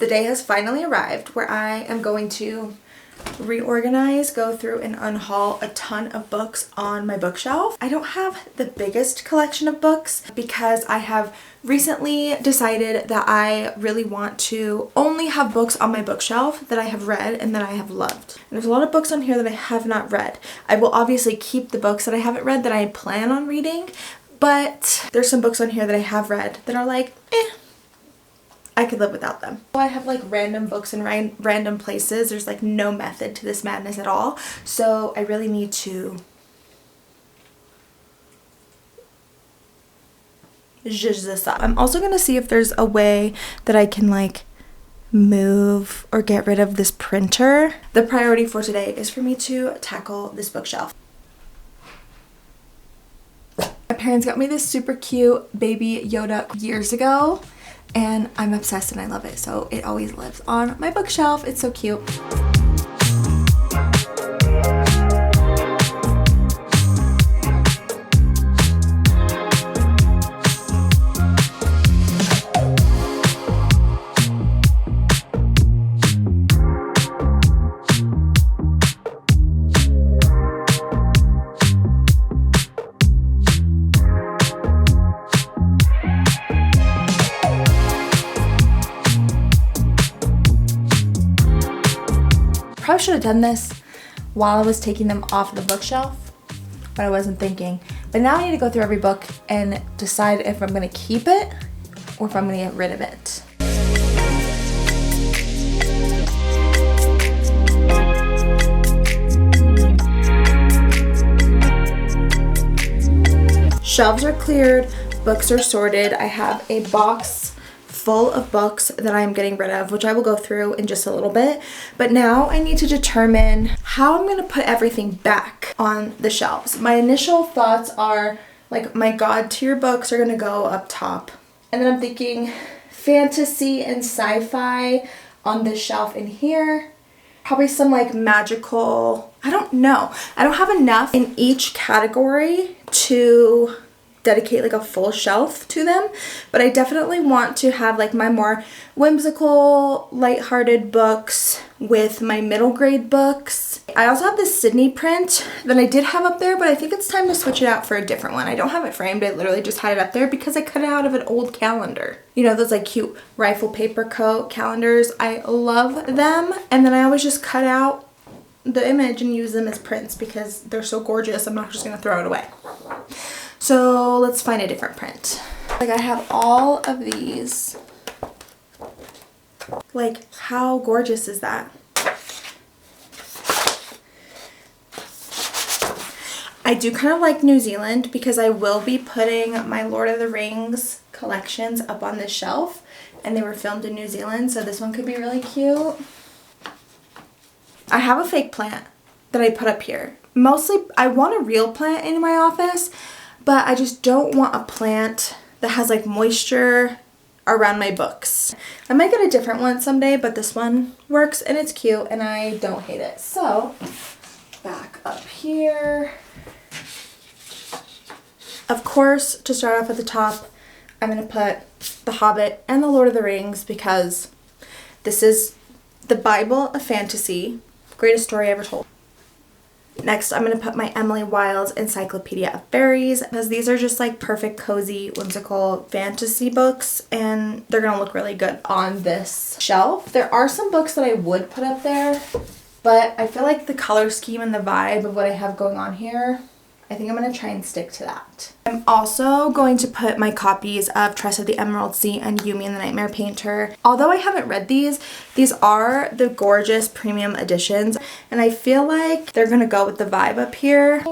The day has finally arrived where I am going to reorganize, go through and unhaul a ton of books on my bookshelf. I don't have the biggest collection of books because I have recently decided that I really want to only have books on my bookshelf that I have read and that I have loved. And there's a lot of books on here that I have not read. I will obviously keep the books that I haven't read that I plan on reading, but there's some books on here that I have read that are like, I could live without them. I have like random books in random places. There's like no method to this madness at all. So I really need to zhuzh this up. I'm also going to see if there's a way that I can like move or get rid of this printer. The priority for today is for me to tackle this bookshelf. My parents got me this super cute baby Yoda years ago. And I'm obsessed and I love it, so it always lives on my bookshelf. It's so cute. Probably should have done this while I was taking them off the bookshelf, but I wasn't thinking. But now I need to go through every book and decide if I'm going to keep it or if I'm going to get rid of it. Shelves are cleared, books are sorted. I have a box full of books that I'm getting rid of, which I will go through in just a little bit. But now I need to determine how I'm going to put everything back on the shelves. My initial thoughts are like my God tier books are going to go up top. And then I'm thinking fantasy and sci-fi on this shelf in here. Probably some like magical, I don't know. I don't have enough in each category to dedicate like a full shelf to them, but I definitely want to have like my more whimsical, lighthearted books with my middle grade books. I also have this Sydney print that I did have up there, but I think it's time to switch it out for a different one. I don't have it framed. I literally just had it up there because I cut it out of an old calendar. You know, those like cute rifle paper coat calendars. I love them. And then I always just cut out the image and use them as prints because they're so gorgeous. I'm not just gonna throw it away. So let's find a different print. Like I have all of these. Like how gorgeous is that? I do kind of like New Zealand because I will be putting my Lord of the Rings collections up on this shelf and they were filmed in New Zealand, so this one could be really cute. I have a fake plant that I put up here. Mostly I want a real plant in my office, but I just don't want a plant that has like moisture around my books. I might get a different one someday, but this one works and it's cute and I don't hate it. So back up here. Of course, to start off at the top, I'm going to put The Hobbit and The Lord of the Rings because this is the Bible of fantasy. Greatest story ever told. Next, I'm going to put my Emily Wilde's Encyclopedia of Fairies because these are just like perfect, cozy, whimsical fantasy books and they're going to look really good on this shelf. There are some books that I would put up there, but I feel like the color scheme and the vibe of what I have going on here, I think I'm going to try and stick to that. I'm also going to put my copies of Tress of the Emerald Sea and Yumi and the Nightmare Painter. Although I haven't read these are the gorgeous premium editions and I feel like they're going to go with the vibe up here.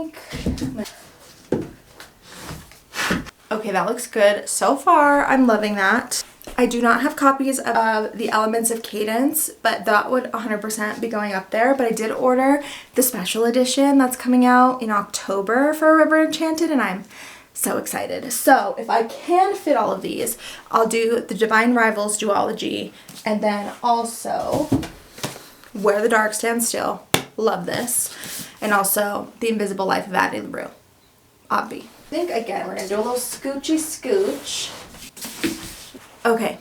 Okay, that looks good. So far, I'm loving that. I do not have copies of The Elements of Cadence, but that would 100% be going up there. But I did order the special edition that's coming out in October for River Enchanted, and I'm so excited. So if I can fit all of these, I'll do the Divine Rivals duology, and then also Where the Dark Stands Still. Love this. And also The Invisible Life of Addie LaRue. Obvi. I think, again, we're going to do a little scoochy scooch. Okay,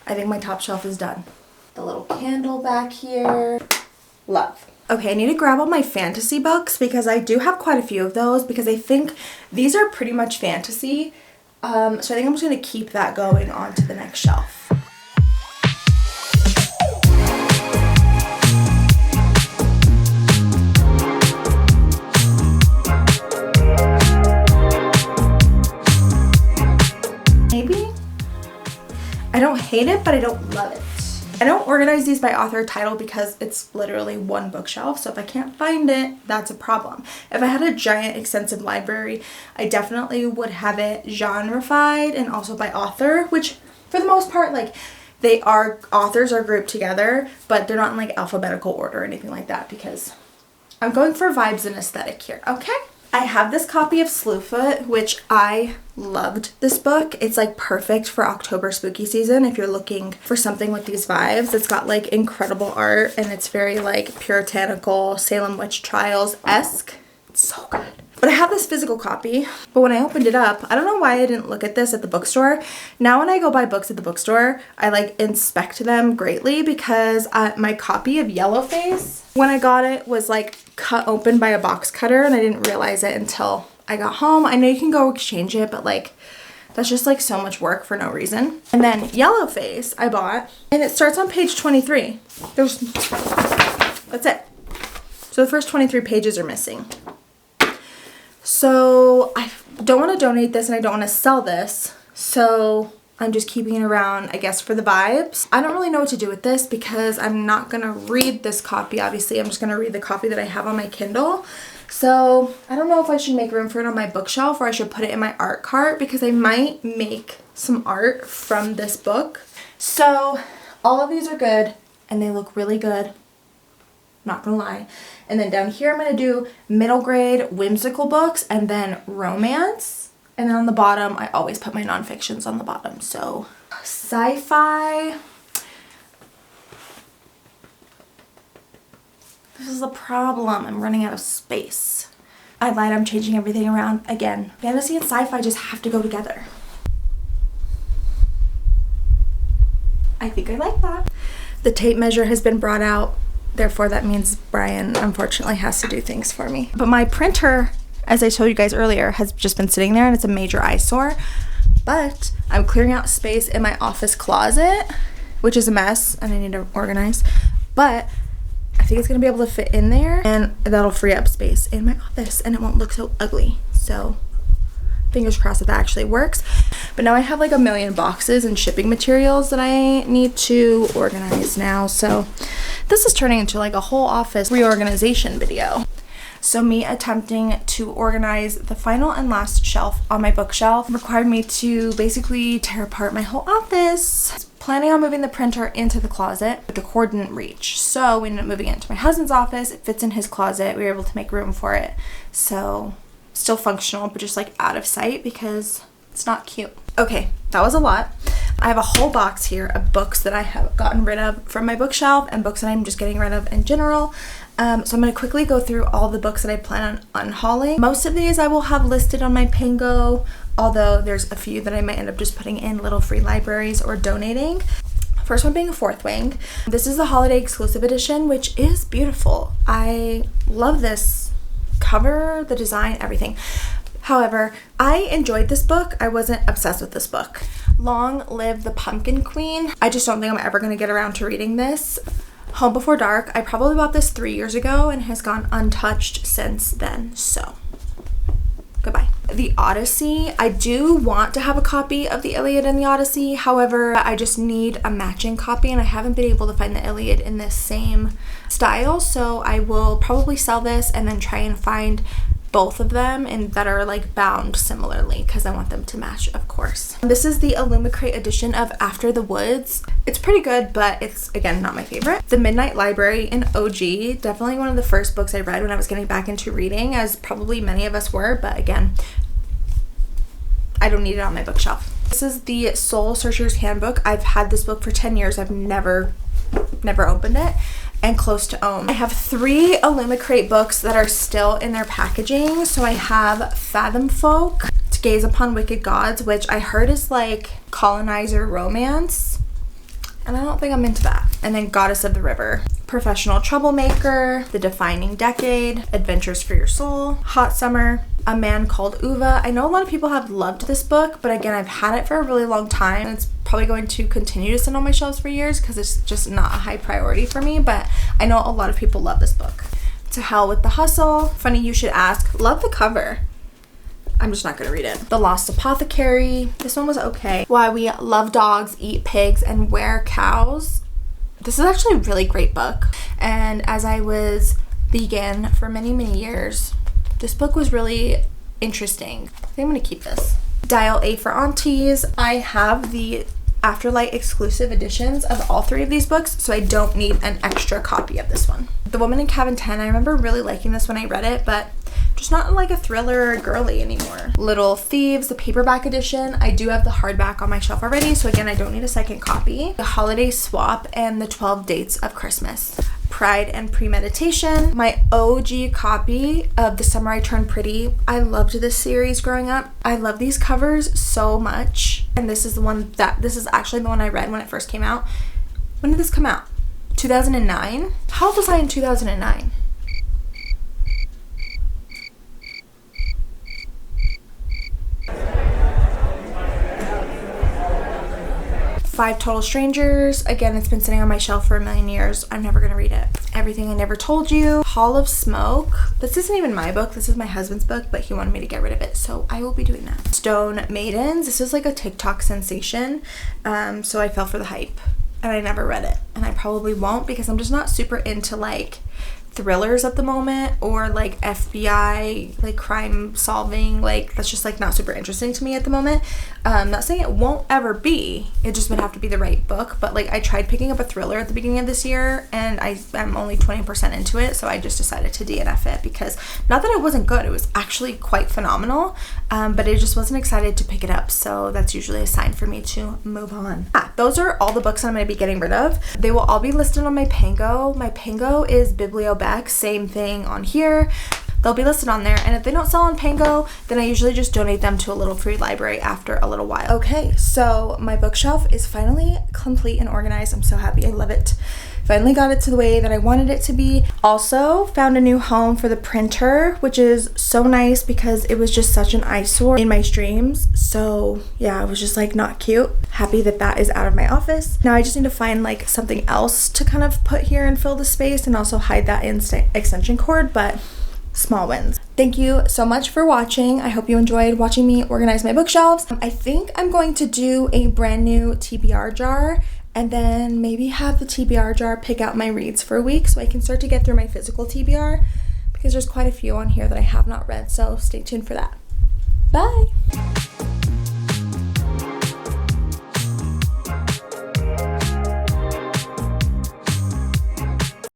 I think my top shelf is done. candle back here. Love. Okay, I need to grab all my fantasy books because I do have quite a few of those because I think these are pretty much fantasy. So I think I'm just going to keep that going on to the next shelf. Maybe? I don't hate it, but I don't love it. I don't organize these by author title because it's literally one bookshelf, so if I can't find it, that's a problem. If I had a giant extensive library, I definitely would have it genreified and also by author, which for the most part, like, authors are grouped together, but they're not in like alphabetical order or anything like that because I'm going for vibes and aesthetic here, okay? I have this copy of Slewfoot, which I loved this book. It's like perfect for October spooky season if you're looking for something with these vibes. It's got like incredible art and it's very like puritanical, Salem witch trials-esque. It's so good. But I have this physical copy, but when I opened it up, I don't know why I didn't look at this at the bookstore. Now when I go buy books at the bookstore, I like inspect them greatly because my copy of Yellowface, when I got it, was like cut open by a box cutter and I didn't realize it until I got home. I know you can go exchange it, but like that's just like so much work for no reason. And then Yellowface I bought and it starts on page 23. That's it. So the first 23 pages are missing. So I don't want to donate this and I don't want to sell this. So I'm just keeping it around, I guess, for the vibes. I don't really know what to do with this because I'm not going to read this copy, obviously. I'm just going to read the copy that I have on my Kindle. So I don't know if I should make room for it on my bookshelf or I should put it in my art cart because I might make some art from this book. So all of these are good and they look really good. Not gonna lie. And then down here I'm gonna do middle grade whimsical books and then romance. And then on the bottom I always put my nonfictions on the bottom. So sci-fi. This is a problem. I'm running out of space. I lied, I'm changing everything around again. Fantasy and sci-fi just have to go together. I think I like that. The tape measure has been brought out. Therefore, that means Brian, unfortunately, has to do things for me. But my printer, as I told you guys earlier, has just been sitting there and it's a major eyesore. But I'm clearing out space in my office closet, which is a mess and I need to organize. But I think it's going to be able to fit in there and that'll free up space in my office and it won't look so ugly. So fingers crossed that actually works. But now I have like a million boxes and shipping materials that I need to organize now. So this is turning into like a whole office reorganization video. So me attempting to organize the final and last shelf on my bookshelf required me to basically tear apart my whole office. Planning on moving the printer into the closet, but the cord didn't reach. So we ended up moving it into my husband's office. It fits in his closet. We were able to make room for it. So still functional, but just like out of sight because it's not cute. Okay, that was a lot. I have a whole box here of books that I have gotten rid of from my bookshelf and books that I'm just getting rid of in general. So I'm going to quickly go through all the books that I plan on unhauling. Most of these I will have listed on my Pango, although there's a few that I might end up just putting in little free libraries or donating. First one being Fourth Wing. This is the holiday exclusive edition, which is beautiful. I love this cover, the design, everything. However, I enjoyed this book. I wasn't obsessed with this book. Long Live the Pumpkin Queen. I just don't think I'm ever going to get around to reading this. Home Before Dark. I probably bought this 3 years ago and has gone untouched since then. So, goodbye. The Odyssey. I do want to have a copy of the Iliad and the Odyssey. However, I just need a matching copy and I haven't been able to find the Iliad in this same style. So I will probably sell this and then try and find both of them and that are like bound similarly because I want them to match, of course. This is the Illumicrate edition of After the Woods. It's pretty good, but it's again not my favorite. The Midnight Library in OG, definitely one of the first books I read when I was getting back into reading, as probably many of us were, but again, I don't need it on my bookshelf. This is the Soul Searcher's Handbook. I've had this book for 10 years. I've never opened it. And Close to Own. I have 3 Illumicrate books that are still in their packaging. So I have Fathom Folk, To Gaze Upon Wicked Gods, which I heard is like colonizer romance. and I don't think I'm into that. And then Goddess of the River, Professional Troublemaker, The Defining Decade, Adventures for Your Soul, Hot Summer, A Man Called Uva. I know a lot of people have loved this book, but again, I've had it for a really long time. It's probably going to continue to sit on my shelves for years because it's just not a high priority for me, but I know a lot of people love this book. To Hell with the Hustle, Funny You Should Ask. Love the cover. I'm just not gonna read it. The Lost Apothecary. This one was okay. Why We Love Dogs, Eat Pigs, and Wear Cows. This is actually a really great book. And as I was vegan for many, many years, this book was really interesting. I think I'm gonna keep this. Dial A for Aunties. I have the Afterlight exclusive editions of all 3 of these books, so I don't need an extra copy of this one. The Woman in Cabin 10, I remember really liking this when I read it, but just not like a thriller or girly anymore. Little Thieves, the paperback edition. I do have the hardback on my shelf already, so again, I don't need a second copy. The Holiday Swap and the 12 Dates of Christmas. Pride and Premeditation. My OG copy of The Summer I Turned Pretty. I loved this series growing up. I love these covers so much. And this is actually the one I read when it first came out. When did this come out? 2009? How old was I in 2009? Five Total Strangers. Again, it's been sitting on my shelf for a million years. I'm never gonna read it. Everything I Never Told You. Hall of Smoke. This isn't even my book. This is my husband's book, but he wanted me to get rid of it, so I will be doing that. Stone Maidens. This is like a TikTok sensation, so I fell for the hype, and I never read it, and I probably won't because I'm just not super into like thrillers at the moment, or like FBI, like crime solving, like that's just like not super interesting to me at the moment. Not saying it won't ever be, it just would have to be the right book, but like I tried picking up a thriller at the beginning of this year and I'm only 20% into it, so I just decided to DNF it because not that it wasn't good, it was actually quite phenomenal, but I just wasn't excited to pick it up, so that's usually a sign for me to move on. Those are all the books I'm going to be getting rid of. They will all be listed on my Pango. My Pango is bibliobecks. Same thing on here. They'll be listed on there, and if they don't sell on Pango, then I usually just donate them to a little free library after a little while. Okay, so my bookshelf is finally complete and organized. I'm so happy. I love it. Finally got it to the way that I wanted it to be. Also found a new home for the printer, which is so nice because it was just such an eyesore in my streams. So yeah, it was just like not cute. Happy that that is out of my office. Now I just need to find like something else to kind of put here and fill the space and also hide that extension cord, but small wins. Thank you so much for watching. I hope you enjoyed watching me organize my bookshelves. I think I'm going to do a brand new TBR jar and then maybe have the TBR jar pick out my reads for a week so I can start to get through my physical TBR because there's quite a few on here that I have not read, so stay tuned for that. Bye!